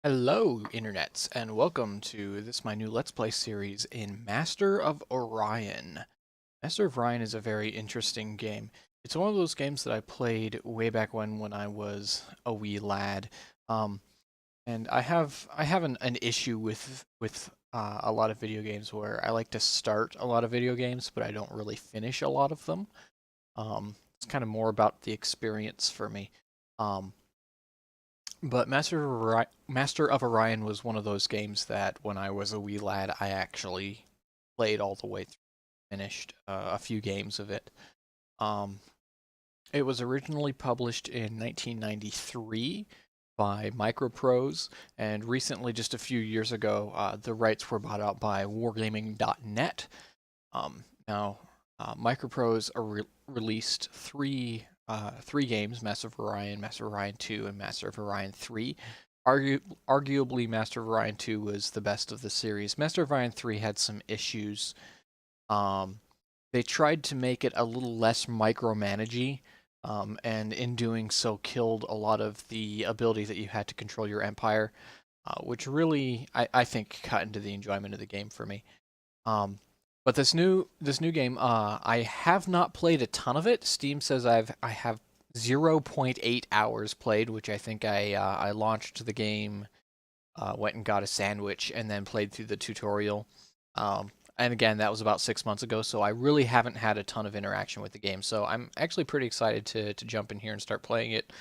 Hello, internets, and welcome to my new Let's Play series in Master of Orion. Master of Orion is a very interesting game. It's one of those games that I played way back when I was a wee lad, um, and I have an issue with a lot of video games where I like to start a lot of video games, but I don't really finish a lot of them. It's kind of more about the experience for me. Um, but Master of Orion was one of those games that when I was a wee lad, I actually played all the way through, finished a few games of it. Um, it was originally published in 1993 by Microprose, and recently, just a few years ago, the rights were bought out by Wargaming.net. Now, Microprose released three games: Master of Orion, Master of Orion 2, and Master of Orion 3. Arguably, Master of Orion 2 was the best of the series. Master of Orion 3 had some issues. Um, they tried to make it a little less micromanagey, and in doing so, killed a lot of the ability that you had to control your empire, which really, I think, cut into the enjoyment of the game for me. Um, but this new game, I have not played a ton of it. Steam says I have 0.8 hours played, which I think I launched the game, went and got a sandwich, and then played through the tutorial. And again, that was about 6 months ago, so I really haven't had a ton of interaction with the game. So I'm actually pretty excited to jump in here and start playing it.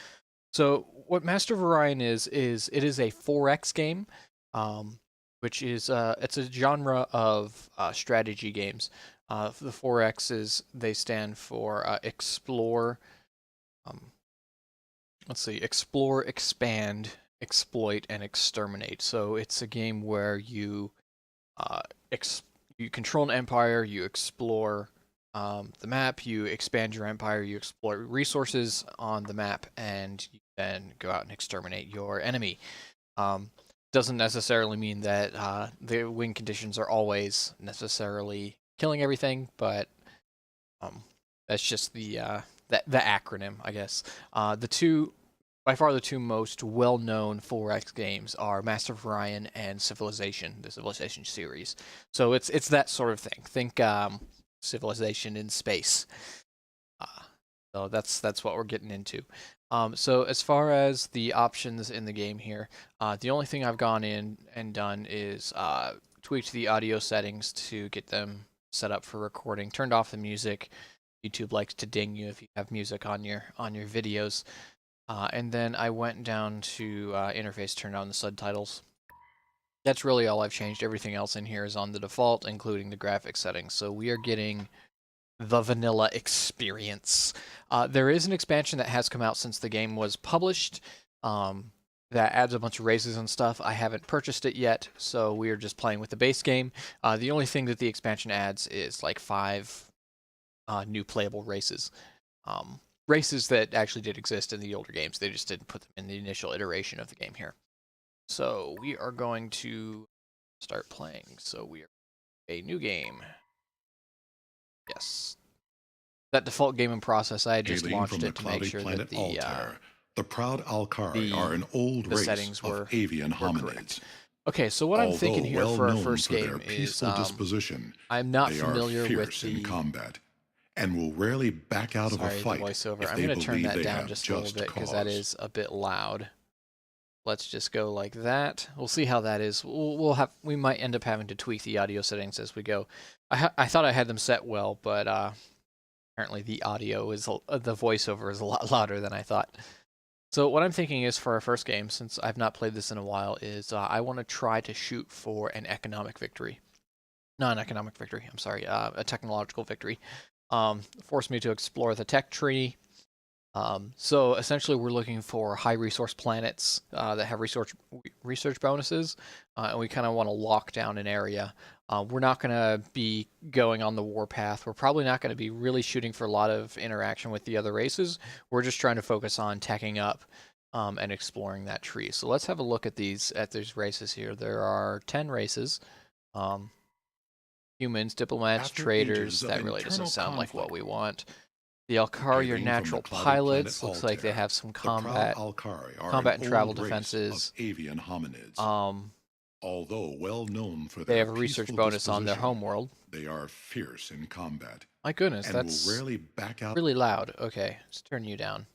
So what Master of Orion is it is a 4X game, um, which is it's a genre of strategy games. The 4X's, they stand for explore. Um, let's see, explore, expand, exploit, and exterminate. So it's a game where uh, you control an empire, you explore the map, you expand your empire, you explore resources on the map, and you then go out and exterminate your enemy. Um, doesn't necessarily mean that the win conditions are always necessarily killing everything, but um, that's just the acronym, I guess. The two by far the two most well-known 4X games are Master of Orion and Civilization, the Civilization series. So it's that sort of thing. Think Civilization in space. Uh, so that's what we're getting into. So as far as the options in the game here, the only thing I've gone in and done is tweaked the audio settings to get them set up for recording. Turned off the music. YouTube likes to ding you if you have music on your videos. And then I went down to interface, turned on the subtitles. That's really all I've changed. Everything else in here is on the default, including the graphics settings. So we are getting the vanilla experience. There is an expansion that has come out since the game was published, that adds a bunch of races and stuff. I haven't purchased it yet, so we are just playing with the base game. The only thing that the expansion adds is like 5 new playable races. Races that actually did exist in the older games. They just didn't put them in the initial iteration of the game here. So we are going to start playing. So we are a new game. Yes. That default gaming process, I had just Hailing launched from the it to make cloudy sure that planet Altair, the proud Alkari are an old the race settings of were avian correct. hominids. Okay, so what I'm Although thinking here well for our known first for their game is peaceful disposition, I'm not they are familiar with fierce in the combat and will rarely back out of a sorry, the fight voiceover. if I'm they going to turn believe that they down have just a little just bit because that cause. is a bit loud. Let's just go like that. We'll see how that is. We might end up having to tweak the audio settings as we go. I thought I had them set well, but apparently the audio is the voiceover is a lot louder than I thought. So what I'm thinking is for our first game, since I've not played this in a while, is I want to try to shoot for an economic victory. Not an economic victory. I'm sorry, a technological victory. Force me to explore the tech tree. So essentially, we're looking for high resource planets that have research bonuses, and we kind of want to lock down an area. We're not going to be going on the warpath. We're probably not going to be really shooting for a lot of interaction with the other races. We're just trying to focus on teching up and exploring that tree. So let's have a look at these races here. There are 10 races. Um, Humans, diplomats, After traders. ages of That really doesn't internal sound like what conflict, we want. The Alkari are Hailing from the natural cloudy planet pilots. Looks like they Altair, have some the proud combat Alkari are an and travel old race of defenses. avian hominids. Um, Although well known for they their have a research peaceful bonus on their disposition, homeworld. they are fierce in combat My goodness, and will that's rarely back out. really loud. Okay, let's turn you down.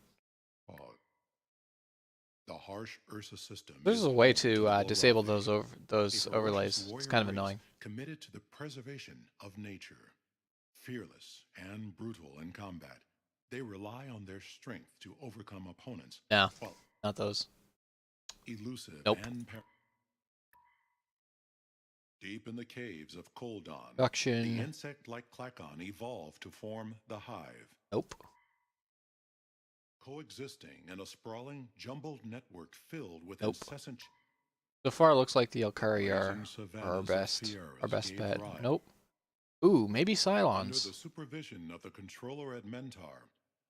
The harsh Ursa system There's is a way home to to the disable Lorelei, those a ferocious overlays. It's warrior kind of race annoying. committed to the preservation of nature. Fearless and brutal in combat, they rely on their strength to overcome opponents. No, While not those. elusive Nope. and deep in the caves of Koldon, the Production. insect-like Klakon evolved to form the hive. Nope. Coexisting in a sprawling, jumbled network filled with Nope. incessant. So far, it looks like the Alkari Blazing are our savannas of best Sierras gave bet. rise. Nope. Ooh, maybe Under Cylons. the supervision of the controller at Mentar,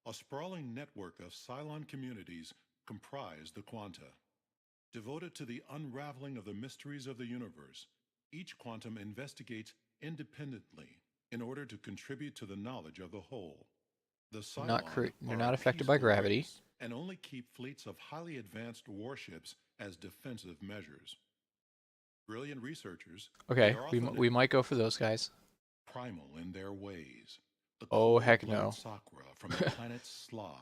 a sprawling network of Psilon communities comprise the Quanta. Devoted to the unraveling of the mysteries of the universe, each quantum investigates independently in order to contribute to the knowledge of the whole. The Psilon They're are not a affected by peaceful gravity. race and only keep fleets of highly advanced warships as defensive measures. Brilliant researchers, they Okay, are we often might go for those guys. primal in their ways. The Oh heck cold-blooded no. Sakura from the planet Sla.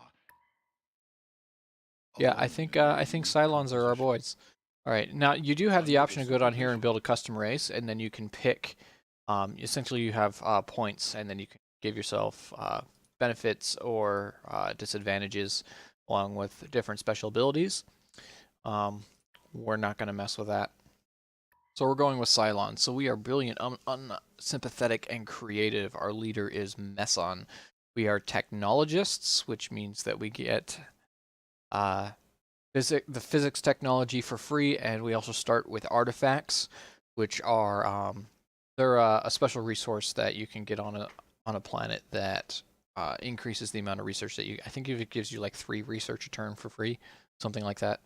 Yeah, Alone in their I think unique Cylons are our composition. boys. All right, now you do have the Under the option to go down here and supervision. build a custom race, and then you can pick. Essentially, you have points, and then you can give yourself benefits or disadvantages, along with different special abilities. We're not going to mess with that. So we're going with Psilon. So we are brilliant, unsympathetic, and creative. Our leader is Meson. We are technologists, which means that we get the physics technology for free, and we also start with artifacts, which are they're a special resource that you can get on a planet that increases the amount of research that you. I think it gives you like 3 research a turn for free, something like that.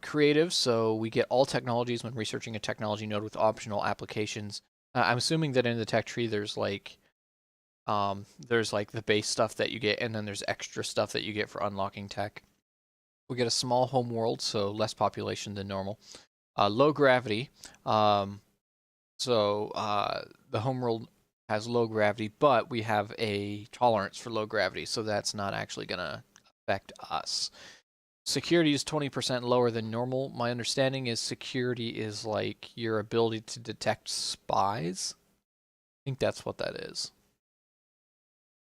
Creative, so we get all technologies when researching a technology node with optional applications. I'm assuming that in the tech tree there's like the base stuff that you get, and then there's extra stuff that you get for unlocking tech. We get a small home world, so less population than normal. Low gravity, the home world has low gravity, but we have a tolerance for low gravity, so that's not actually gonna affect us. Security is 20% lower than normal. My understanding is security is like your ability to detect spies. I think that's what that is.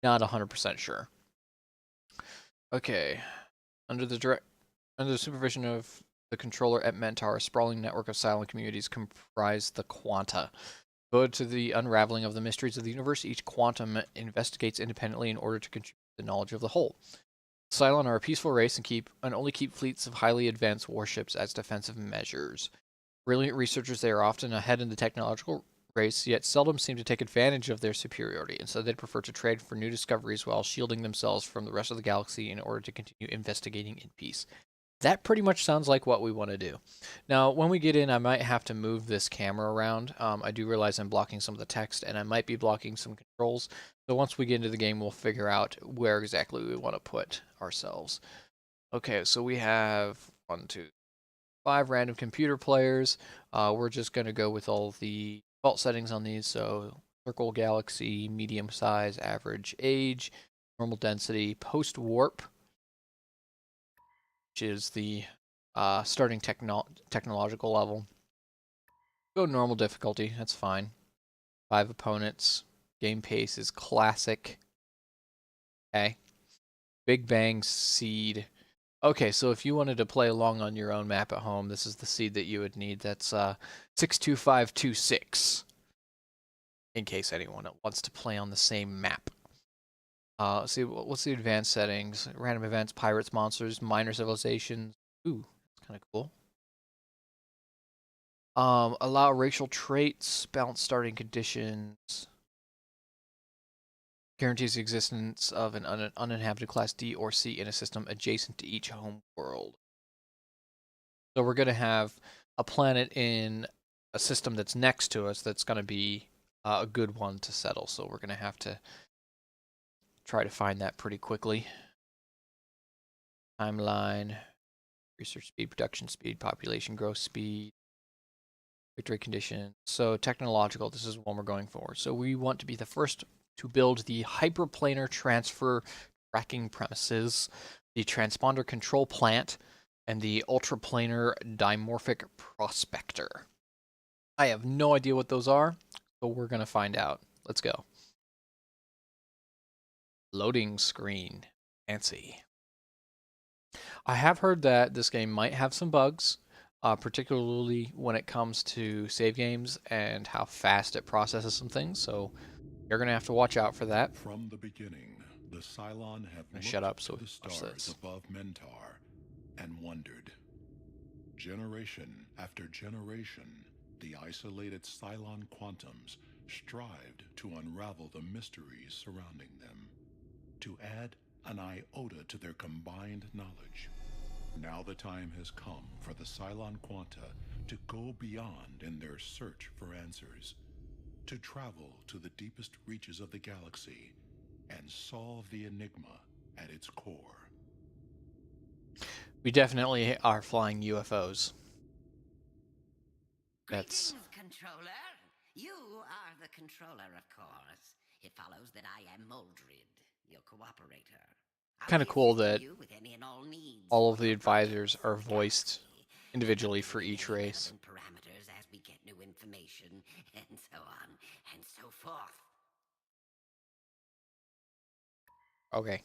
Not 100% sure. Okay. Under the supervision of the controller at Mentar, a sprawling network of silent communities comprise the Quanta. Devoted to the unraveling of the mysteries of the universe, each quantum investigates independently in order to contribute to the knowledge of the whole. Cylon are a peaceful race and only keep fleets of highly advanced warships as defensive measures. Brilliant researchers, they are often ahead in the technological race, yet seldom seem to take advantage of their superiority. Instead, they prefer to trade for new discoveries while shielding themselves from the rest of the galaxy in order to continue investigating in peace. That pretty much sounds like what we want to do. Now, when we get in, I might have to move this camera around. I do realize I'm blocking some of the text, and I might be blocking some controls. So once we get into the game, we'll figure out where exactly we want to put ourselves. Okay, so we have 1, 2, 5 random computer players. We're just going to go with all the default settings on these. So circle, galaxy, medium size, average age, normal density, post warp, which is the starting technological level. Go normal difficulty, that's fine. 5 opponents. Game pace is classic. Okay. Big Bang seed. Okay, so if you wanted to play along on your own map at home, this is the seed that you would need. That's 62526. In case anyone wants to play on the same map. Let's see, what's the advanced settings? Random events, pirates, monsters, minor civilizations. Ooh, that's kind of cool. Allow racial traits, balance starting conditions. Guarantees the existence of an uninhabited class D or C in a system adjacent to each home world. So we're going to have a planet in a system that's next to us that's going to be a good one to settle. So we're going to have to try to find that pretty quickly. Timeline, research speed, production speed, population growth speed, victory condition. So technological, this is one we're going for. So we want to be the first to build the hyperplanar transfer tracking premises, the transponder control plant, and the ultraplanar dimorphic prospector. I have no idea what those are, but we're going to find out. Let's go. Loading screen. Fancy. I have heard that this game might have some bugs, particularly when it comes to save games and how fast it processes some things, so you're going to have to watch out for that. From the beginning, the Psilon have looked Shut up to so the watch stars this. above Mentar and wondered. Generation after generation, the isolated Psilon quantums strived to unravel the mysteries surrounding them, to add an iota to their combined knowledge. Now the time has come for the Psilon Quanta to go beyond in their search for answers, to travel to the deepest reaches of the galaxy and solve the enigma at its core. We definitely are flying UFOs. That's Greetings, controller. You are the controller, of course. It follows that I am Moldred, your cooperator. kind of cool that You with any and all needs all of for the your advisors progress are in the voiced galaxy. individually for each Updating race. relevant parameters as we get new information, and so on and so forth. Okay.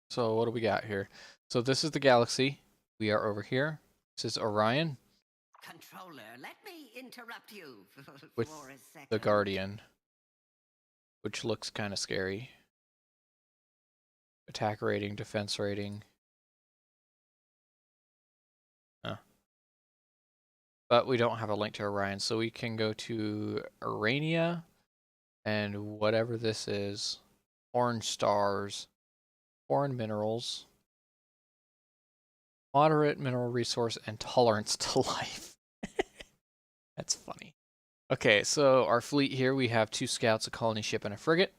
So what do we got here? So this is the galaxy. We are over here. This is Orion Controller, let me interrupt you with for a second. the Guardian, which looks kind of scary. Attack rating, defense rating. But we don't have a link to Orion, so we can go to Urania and whatever this is. Orange stars, foreign minerals, moderate mineral resource, and tolerance to life. That's funny. Okay, so our fleet here, we have 2 scouts, a colony ship, and a frigate.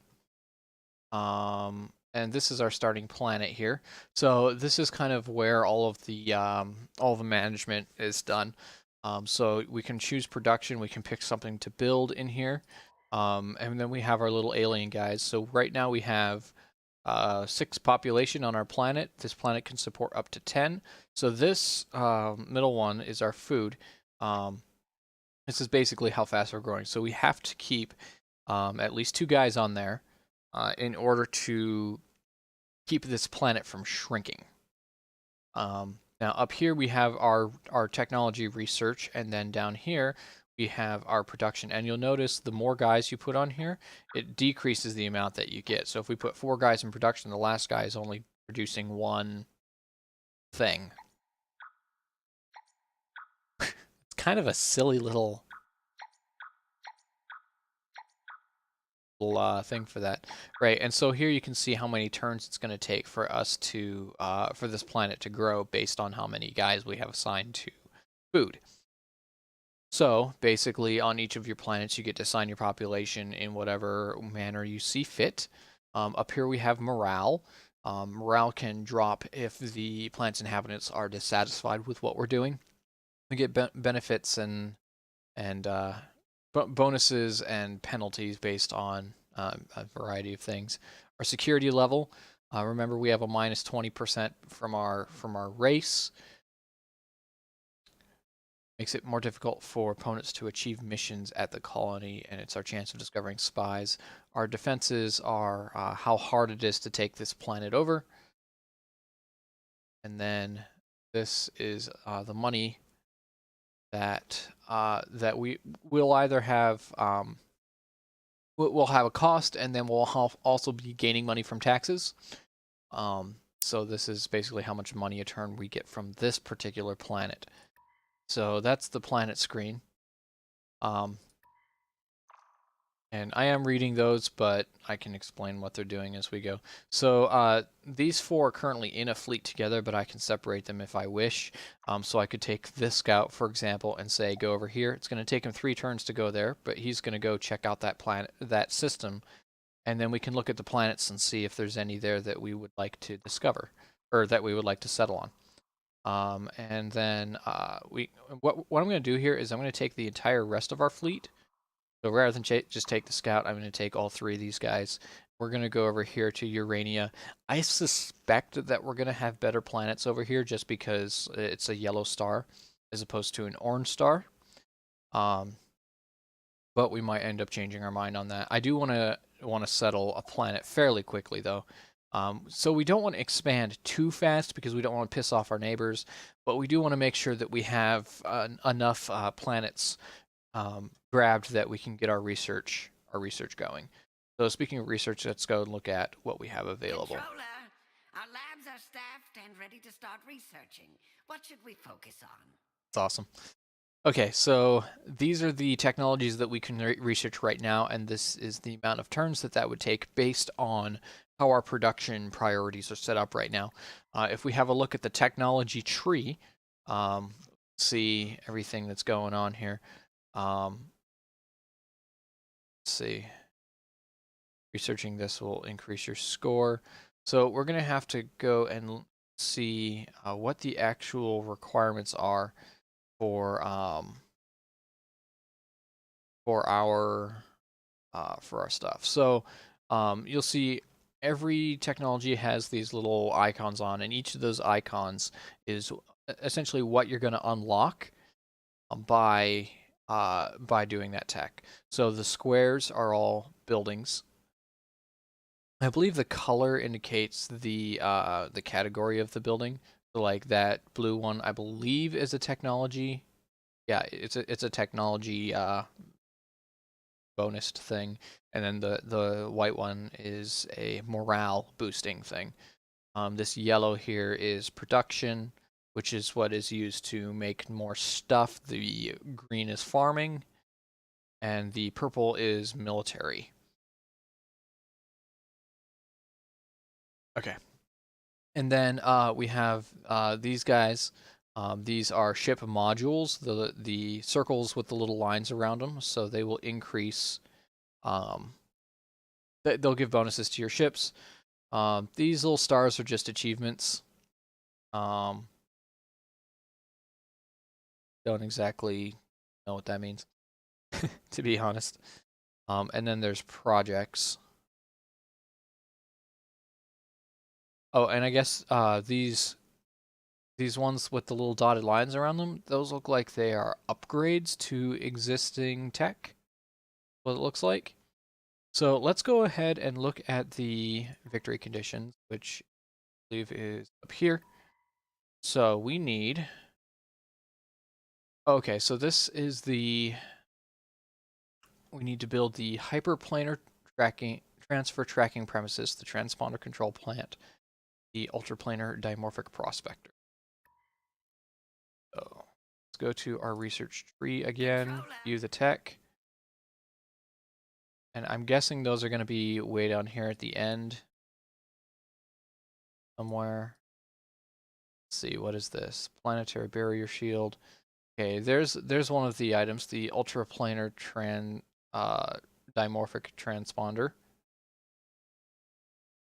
And this is our starting planet here. So this is kind of where all of the management is done. So we can choose production. We can pick something to build in here. And then we have our little alien guys. So right now we have 6 population on our planet. This planet can support up to 10. So this middle one is our food. This is basically how fast we're growing. So we have to keep at least 2 guys on there in order to keep this planet from shrinking. Now up here we have our technology research, and then down here we have our production. And you'll notice the more guys you put on here, it decreases the amount that you get. So if we put 4 guys in production, the last guy is only producing 1 thing. It's kind of a silly little thing for that, right? And so here you can see how many turns it's going to take for us to for this planet to grow based on how many guys we have assigned to food. So basically, on each of your planets, you get to assign your population in whatever manner you see fit. Up here we have morale. Morale can drop if the planet's inhabitants are dissatisfied with what we're doing. We get benefits and bonuses and penalties based on a variety of things. Our security level, remember we have a minus 20% from our race. Makes it more difficult for opponents to achieve missions at the colony, and it's our chance of discovering spies. Our defenses are how hard it is to take this planet over. And then this is the money that we will either have we'll have a cost, and then we'll also be gaining money from taxes. So this is basically how much money a turn we get from this particular planet. So that's the planet screen. And I am reading those, but I can explain what they're doing as we go. So these 4 are currently in a fleet together, but I can separate them if I wish. So I could take this scout, for example, and say, go over here. It's going to take him 3 turns to go there, but he's going to go check out that planet, that system, and then we can look at the planets and see if there's any there that we would like to discover, or that we would like to settle on. And then what I'm going to do here is I'm going to take the entire rest of our fleet. So rather than just take the scout, I'm going to take all three of these guys. We're going to go over here to Urania. I suspect that we're going to have better planets over here just because it's a yellow star as opposed to an orange star. But we might end up changing our mind on that. I do want to settle a planet fairly quickly though. So we don't want to expand too fast because we don't want to piss off our neighbors, but we do want to make sure that we have enough planets grabbed that we can get our research going. So speaking of research, let's go and look at what we have available. Controller, our labs are staffed and ready to start researching. What should we focus on? That's awesome. Okay, so these are the technologies that we can research right now, and this is the amount of turns that would take based on how our production priorities are set up right now. If we have a look at the technology tree, see everything that's going on here. Let's see. Researching this will increase your score. So we're going to have to go and see what the actual requirements are for our stuff. So you'll see every technology has these little icons on, and each of those icons is essentially what you're going to unlock by doing that tech. So the squares are all buildings. I believe the color indicates the category of the building. So like that blue one, I believe is a technology. Yeah, it's a technology bonus thing, and then the white one is a morale boosting thing. This yellow here is production, which is what is used to make more stuff. The green is farming, and the purple is military. Okay. And then we have these guys. These are ship modules, the circles with the little lines around them, so they will increase. They'll give bonuses to your ships. These little stars are just achievements. Don't exactly know what that means, to be honest. And then there's projects. Oh, and I guess these ones with the little dotted lines around them, those look like they are upgrades to existing tech. What it looks like. So let's go ahead and look at the victory conditions, which I believe is up here. So we need. Okay, so this is the. We need to build the hyperplanar transfer tracking premises, the transponder control plant, the ultraplanar dimorphic prospector. So let's go to our research tree again, view the tech. And I'm guessing those are going to be way down here at the end somewhere. Let's see, what is this? Planetary barrier shield. Okay, there's one of the items, the ultraplanar dimorphic transponder.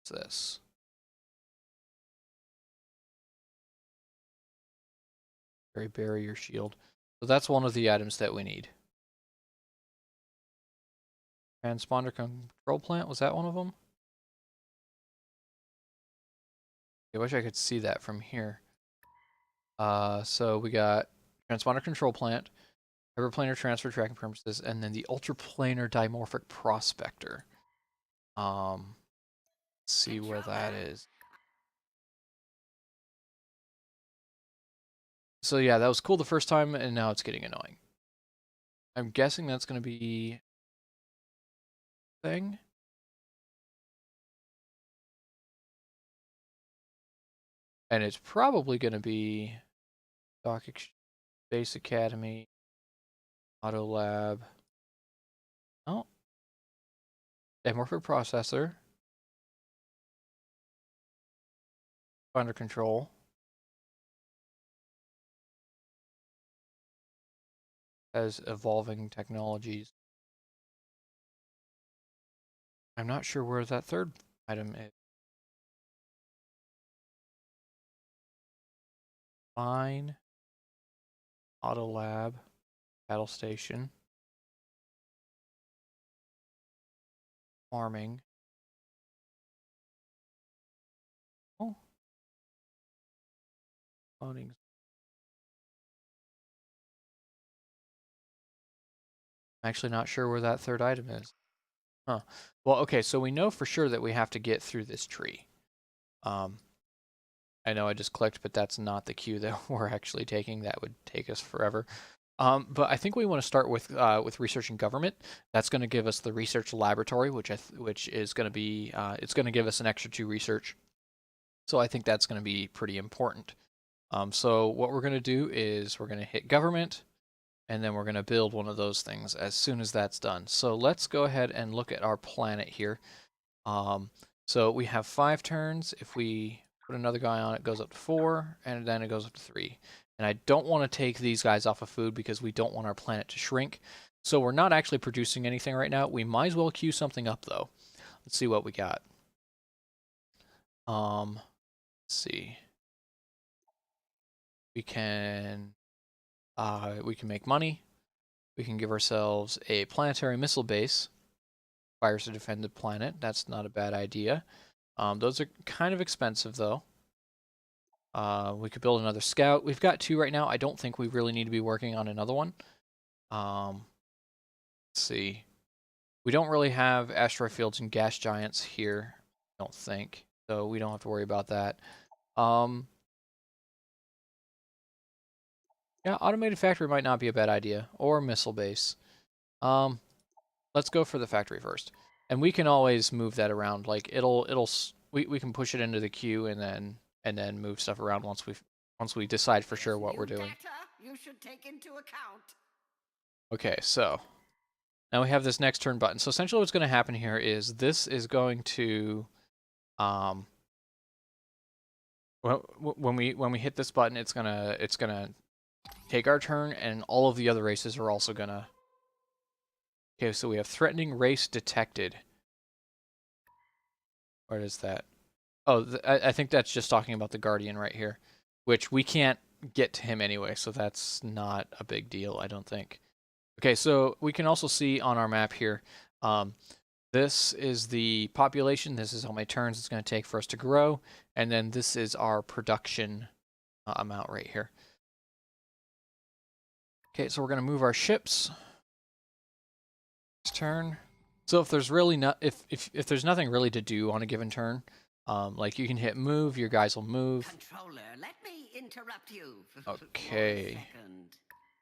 What's this? Barrier shield. So that's one of the items that we need. Transponder control plant, was that one of them? I wish I could see that from here. So we got transponder control plant, hyperplanar transfer tracking premises, and then the ultraplanar dimorphic prospector. Let's see where that is. So yeah, that was cool the first time, and now it's getting annoying. I'm guessing that's going to be thing. And it's probably going to be Stock Space Academy, Auto Lab. Oh, dimorphic processor, under control. Has evolving technologies. I'm not sure where that third item is. Fine. Auto lab. Battle station. Farming. Oh. Loading. I'm actually not sure where that third item is. Huh. Well, okay, so we know for sure that we have to get through this tree. I know I just clicked, but that's not the queue that we're actually taking. That would take us forever. But I think we want to start with research and government. That's going to give us the research laboratory, which is going to be it's going to give us an extra 2 research. So I think that's going to be pretty important. So what we're going to do is we're going to hit government, and then we're going to build one of those things as soon as that's done. So let's go ahead and look at our planet here. So we have 5 turns. If we put another guy on, it goes up to 4, and then it goes up to 3. And I don't want to take these guys off of food because we don't want our planet to shrink. So we're not actually producing anything right now. We might as well queue something up, though. Let's see what we got. Let's see. We can make money. We can give ourselves a planetary missile base. Fires to defend the planet. That's not a bad idea. Those are kind of expensive, though. We could build another scout. We've got 2 right now. I don't think we really need to be working on another one. Let's see. We don't really have asteroid fields and gas giants here, I don't think. So we don't have to worry about that. Yeah, automated factory might not be a bad idea. Or missile base. Let's go for the factory first. And we can always move that around. Like we can push it into the queue and then move stuff around once we decide for sure what we're doing. You should take into account. Okay, so now we have this next turn button. So essentially what's going to happen here is this is going to when we hit this button, it's gonna take our turn, and all of the other races are also gonna. Okay, so we have threatening race detected. What is that? Oh, I think that's just talking about the Guardian right here, which we can't get to him anyway, so that's not a big deal, I don't think. Okay, so we can also see on our map here, this is the population. This is how many turns it's going to take for us to grow, and then this is our production amount right here. Okay, so we're going to move our ships. This turn. So if there's really not if there's nothing really to do on a given turn, like you can hit move, your guys will move. Controller, let me interrupt you. Okay.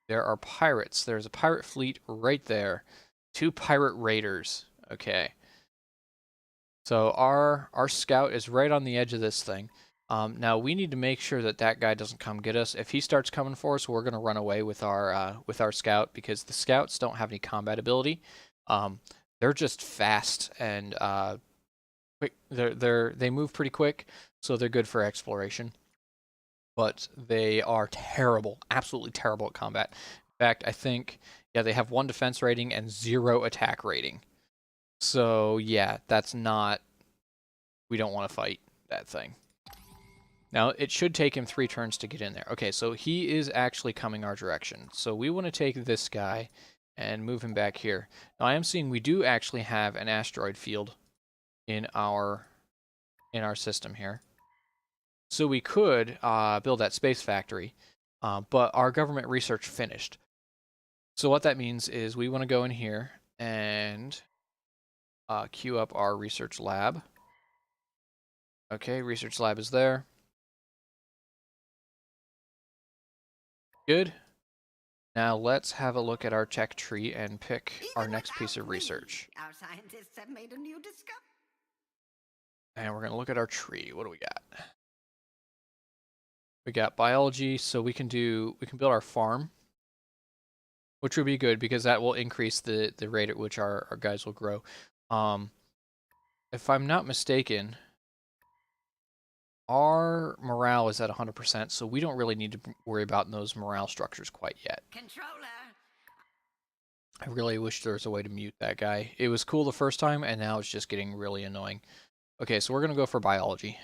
There are pirates. There's a pirate fleet right there. 2 pirate raiders. Okay. So our scout is right on the edge of this thing. Now we need to make sure that that guy doesn't come get us. If he starts coming for us, we're gonna run away with our scout because the scouts don't have any combat ability. They're just fast and quick. They move pretty quick, so they're good for exploration. But they are terrible, absolutely terrible at combat. In fact, I think they have 1 defense rating and 0 attack rating. So yeah, that's not. We don't want to fight that thing. Now, it should take him 3 turns to get in there. Okay, so he is actually coming our direction. So we want to take this guy and move him back here. Now, I am seeing we do actually have an asteroid field in our system here. So we could build that space factory, but our government research finished. So what that means is we want to go in here and queue up our research lab. Okay, research lab is there. Good. Now let's have a look at our tech tree and pick our next piece of research. Our scientists have made a new discovery. And we're going to look at our tree. What do we got? We got biology, so we can build our farm, which would be good because that will increase the rate at which our guys will grow. If I'm not mistaken, our morale is at 100%, so we don't really need to worry about those morale structures quite yet. Controller, I really wish there was a way to mute that guy. It was cool the first time, and now it's just getting really annoying. Okay, so we're going to go for biology.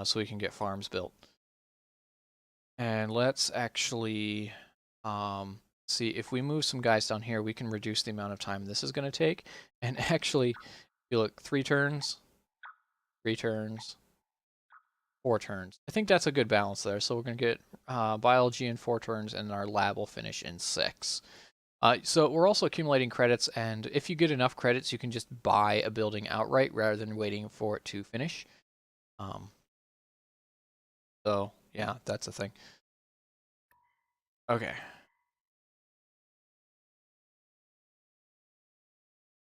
So we can get farms built. And let's actually see if we move some guys down here, we can reduce the amount of time this is going to take. And actually, you look, 3 turns, 3 turns, 4 turns. I think that's a good balance there. So we're going to get biology in 4 turns, and our lab will finish in 6. So we're also accumulating credits, and if you get enough credits, you can just buy a building outright rather than waiting for it to finish. So yeah, that's a thing. Okay.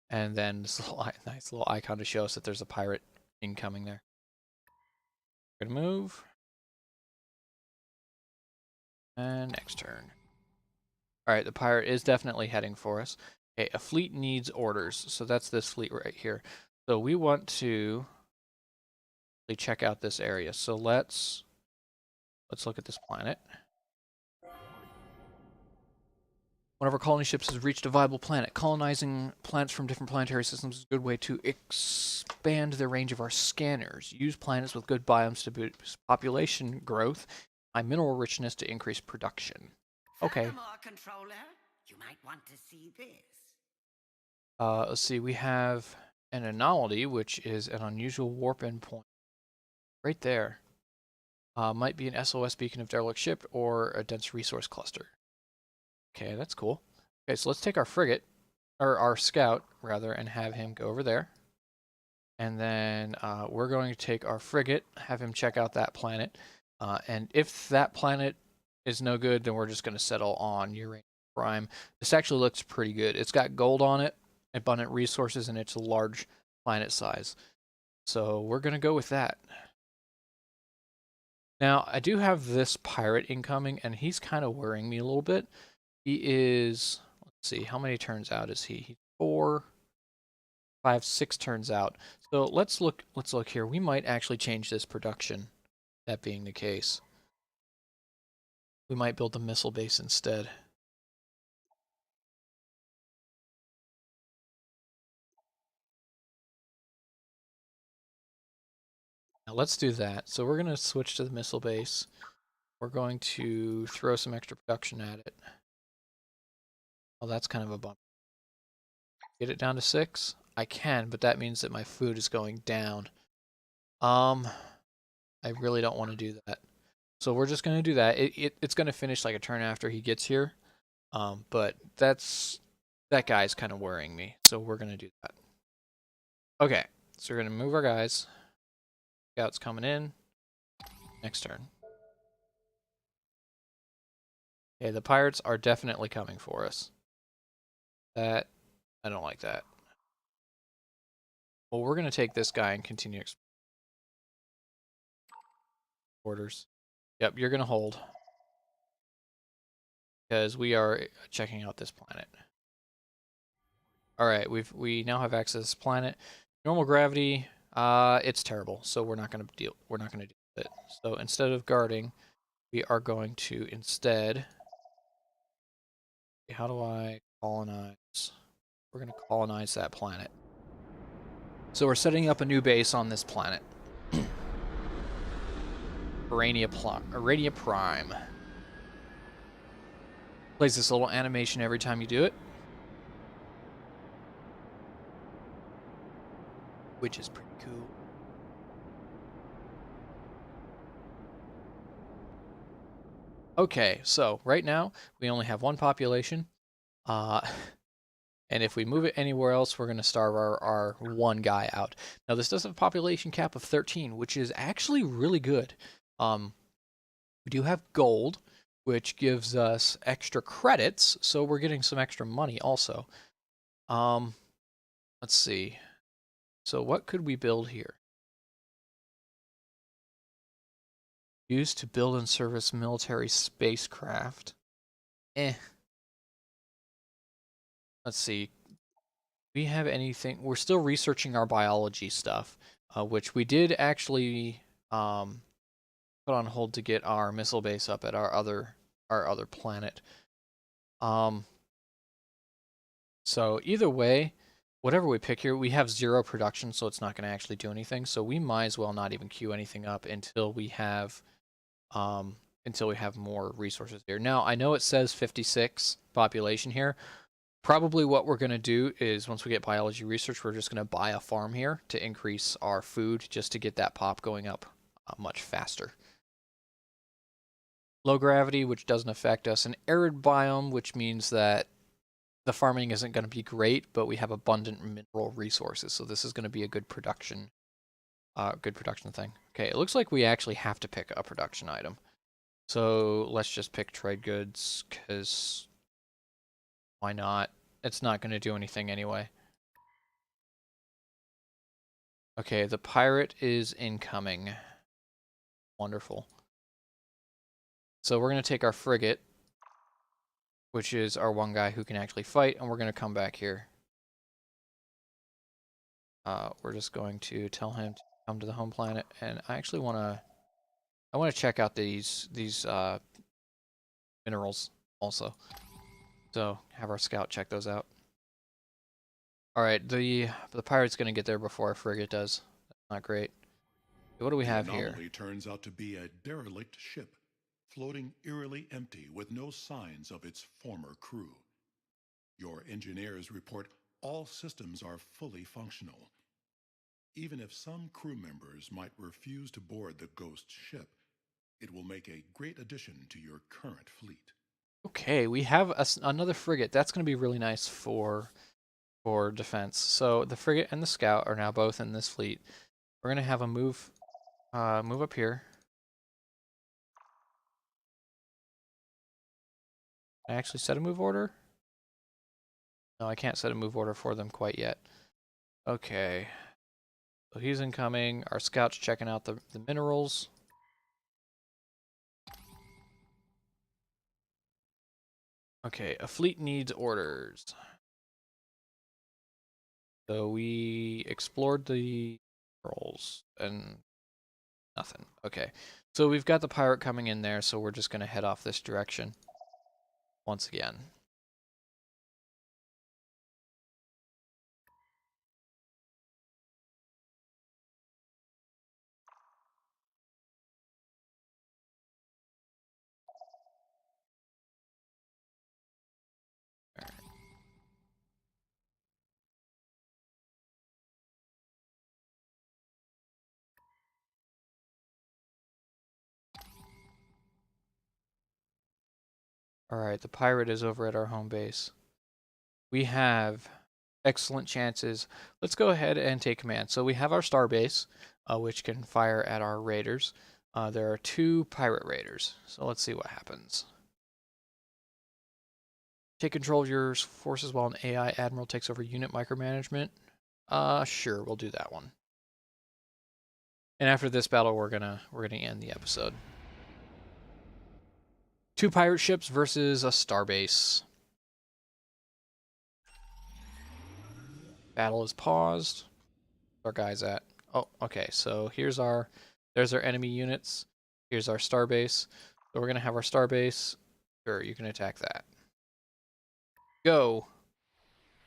And then this little nice little icon to show us that there's a pirate incoming there. We're gonna move. And next turn. Alright, the pirate is definitely heading for us. Okay, a fleet needs orders. So that's this fleet right here. So we want to check out this area. So let's look at this planet. One of our colony ships has reached a viable planet. Colonizing planets from different planetary systems is a good way to expand the range of our scanners. Use planets with good biomes to boost population growth, high mineral richness to increase production. Okay. Furthermore, controller, you might want to see this. Let's see. We have an anomaly, which is an unusual warp endpoint. Right there. Might be an SOS beacon of derelict ship or a dense resource cluster. Okay, that's cool. Okay, so let's take our frigate, or our scout, rather, and have him go over there. And then we're going to take our frigate, have him check out that planet. And if that planet is no good, then we're just going to settle on Uranium Prime. This actually looks pretty good. It's got gold on it, abundant resources, and it's a large planet size. So we're going to go with that. Now, I do have this pirate incoming, and he's kind of worrying me a little bit. He is, let's see, how many turns out is he? He's 4, 5, 6 turns out. So let's look here. We might actually change this production, that being the case. We might build a missile base instead. Now let's do that. So we're going to switch to the missile base. We're going to throw some extra production at it. Oh, that's kind of a bummer. Get it down to 6? I can, but that means that my food is going down. I really don't want to do that. So we're just going to do that. It's going to finish like a turn after he gets here. But that guy's kind of worrying me. So we're going to do that. Okay. So we're going to move our guys. Scouts coming in. Next turn. Okay, the pirates are definitely coming for us. I don't like that. Well, we're going to take this guy and continue orders. Yep, you're going to hold. Because we are checking out this planet. Alright, we now have access to this planet. Normal gravity, it's terrible, so we're not gonna deal with it. So instead of guarding, we are going to instead, how do I colonize? We're gonna colonize that planet. So we're setting up a new base on this planet. Arania Prime. Plays this little animation every time you do it, which is pretty cool. Okay, so right now we only have 1 population. And if we move it anywhere else, we're going to starve our 1 guy out. Now, this does have a population cap of 13, which is actually really good. We do have gold, which gives us extra credits, so we're getting some extra money also. Let's see. So what could we build here? Used to build and service military spacecraft. Let's see. We have anything? We're still researching our biology stuff, which we did actually put on hold to get our missile base up at our other planet. So either way, whatever we pick here, we have 0 production, so it's not going to actually do anything. So we might as well not even queue anything up until we have more resources here. Now, I know it says 56 population here. Probably what we're going to do is once we get biology research, we're just going to buy a farm here to increase our food just to get that pop going up much faster. Low gravity, which doesn't affect us. An arid biome, which means that the farming isn't going to be great, but we have abundant mineral resources. So this is going to be a good production thing. Okay, it looks like we actually have to pick a production item. So let's just pick trade goods, because why not? It's not going to do anything anyway. Okay, the pirate is incoming. Wonderful. So we're going to take our frigate, which is our one guy who can actually fight, and we're going to come back here. We're just going to tell him to come to the home planet, and I actually want to check out these minerals also. So have our scout check those out. All right, the pirate's going to get there before our frigate does. That's not great. What do we have here? The anomaly turns out to be a derelict ship, floating eerily empty with no signs of its former crew. Your engineers report all systems are fully functional. Even if some crew members might refuse to board the ghost ship, it will make a great addition to your current fleet. Okay, we have another frigate. That's going to be really nice for defense. So the frigate and the scout are now both in this fleet. We're going to have a move up here. Can I actually set a move order? No, I can't set a move order for them quite yet. Okay. So he's incoming. Our scout's checking out the minerals. Okay, a fleet needs orders. So we explored the minerals and nothing. Okay. So we've got the pirate coming in there, so we're just going to head off this direction once again. Alright, the pirate is over at our home base. We have excellent chances. Let's go ahead and take command. So we have our starbase, which can fire at our raiders. There are 2 pirate raiders, so let's see what happens. Take control of your forces while an AI admiral takes over unit micromanagement. Sure, we'll do that one. And after this battle, we're gonna end the episode. 2 pirate ships versus a starbase. Battle is paused. Where our guys at? Oh, okay. So there's our enemy units. Here's our starbase. So we're gonna have our starbase. Sure, you can attack that. Go.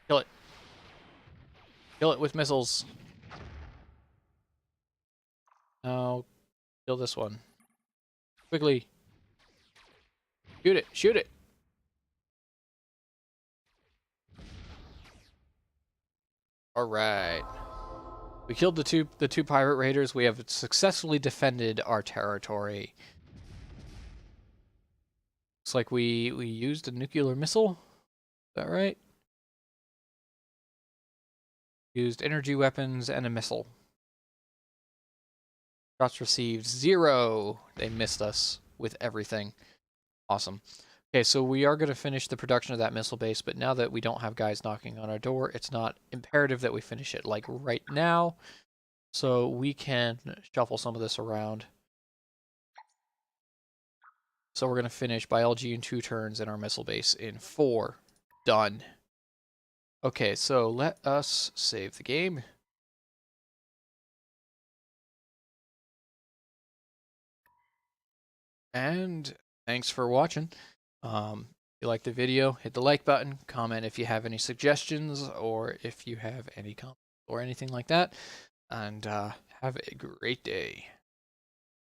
Kill it. Kill it with missiles. Now, kill this one. Quickly. Shoot it. Shoot it. All right. We killed the two pirate raiders. We have successfully defended our territory. Looks like we used a nuclear missile. Is that right? Used energy weapons and a missile. Shots received 0. They missed us with everything. Awesome. Okay, so we are going to finish the production of that missile base, but now that we don't have guys knocking on our door, it's not imperative that we finish it like right now. So we can shuffle some of this around. So we're going to finish biology in 2 turns and our missile base in 4. Done. Okay, so let us save the game. And thanks for watching. If you like the video, hit the like button, comment if you have any suggestions or if you have any comments or anything like that, and have a great day.